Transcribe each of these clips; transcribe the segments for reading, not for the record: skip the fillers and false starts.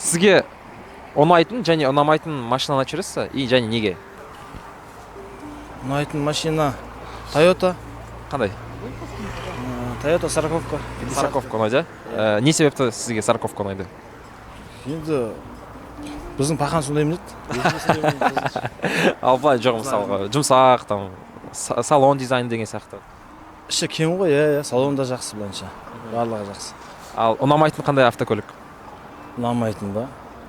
Сізге ұнайтын және ұнамайтын машинаны айтып жібересіз и және неге? Ұнайтын машина Toyota. Қандай? Toyota сороковка. Сороковка ұнайды, иә? Не себепті сізге сороковка ұнайды? Енді біздің пахан сондай мінеді. Ал былай жоқ мысалға жұмсақ, там салон дизайн деген сияқты. Іші кең ғой, иә, салонда жақсы былайынша. Барлығы жақсы. Ал ұнамайтын қандай автокөлік? Ұнамайтын ба?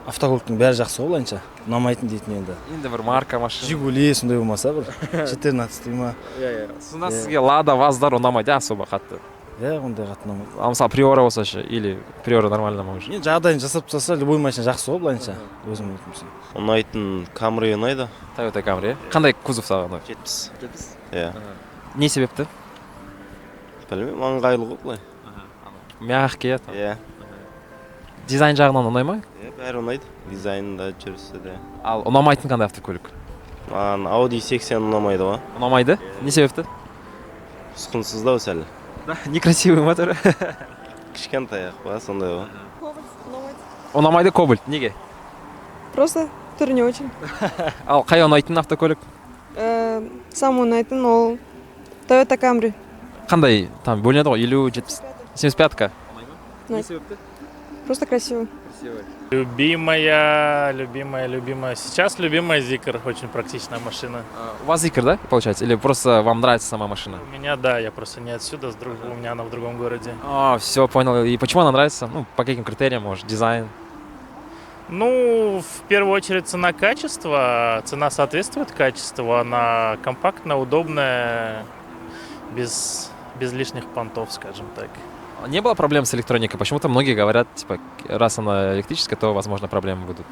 Автокөліктің бәрі жақсы ғой былайынша. Ұнамайтын дейтін енді. Енді бір марка машина. Жигули сондай болмаса бір 14 ма? Сонда сізге Лада, ВАЗдар ұнамайды особо қатты. Иә, ондай қатты ұнамайды. А мысалы Приора болса ше, или Приора нормально ма уже? Енді жағдайын жасап тастаса, любой машина жақсы ғой былайынша. Өзім айтымсың. Ұнайтын Camry ұнайды. Toyota Camry. Қандай кузов саған ұнайды? 70. Иә. Не себепті? Білмеймін, ыңғайлы ғой былай. Мягкий, Иә. дизайн жағынан ұнай ма? Иә, бәрі ұнайды. Дизайнында жүрісі де. Ал ұнамайтын қандай автокөлік? Маған Audi 80 ұнамайды ғой. Ұнамайды? Не себепті? Ұсқынсыздау сәл. Некрасивый мотор. Кішкентай ақ па, сондай ғой. Ұнамайды Кобальт. Неге? Просто түрі не очень. Ал қай ұнайтын автокөлік? Самый ұнайтын ол Toyota Camry. Қандай? Там бөлінеді ғой, 50, 70, 75-ка. Не себепті? Просто красиво. Любимая. Сейчас любимая Zikr, очень практичная машина. У вас Zikr, да, получается? Или просто вам нравится сама машина? У меня, да, я просто не отсюда, у меня она в другом городе. Все, понял. И почему она нравится? Ну, по каким критериям, может, дизайн? Ну, в первую очередь цена-качество. Цена соответствует качеству, она компактная, удобная, без лишних понтов, скажем так. Не было проблем с электроникой? Почему-то многие говорят, типа, раз она электрическая, то, возможно, проблемы будут.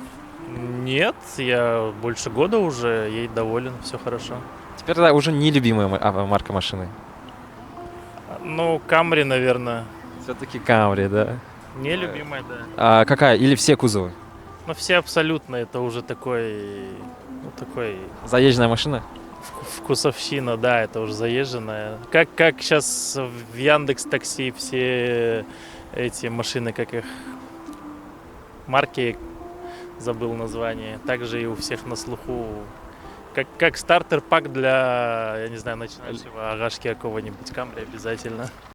Нет, я больше года уже ей доволен, все хорошо. Теперь да, уже нелюбимая марка машины. Ну, Camry, наверное. Все-таки Camry, да? Нелюбимая, да. А какая? Или все кузовы? Ну, все абсолютно, это уже такой Заезженная машина? вкусовщина, да, это уже заезженная. Как сейчас в Яндекс.Такси все эти машины, как их марки, забыл название, также и у всех на слуху. Как стартер-пак для, я не знаю, начинающего агашки какого-нибудь Camry обязательно.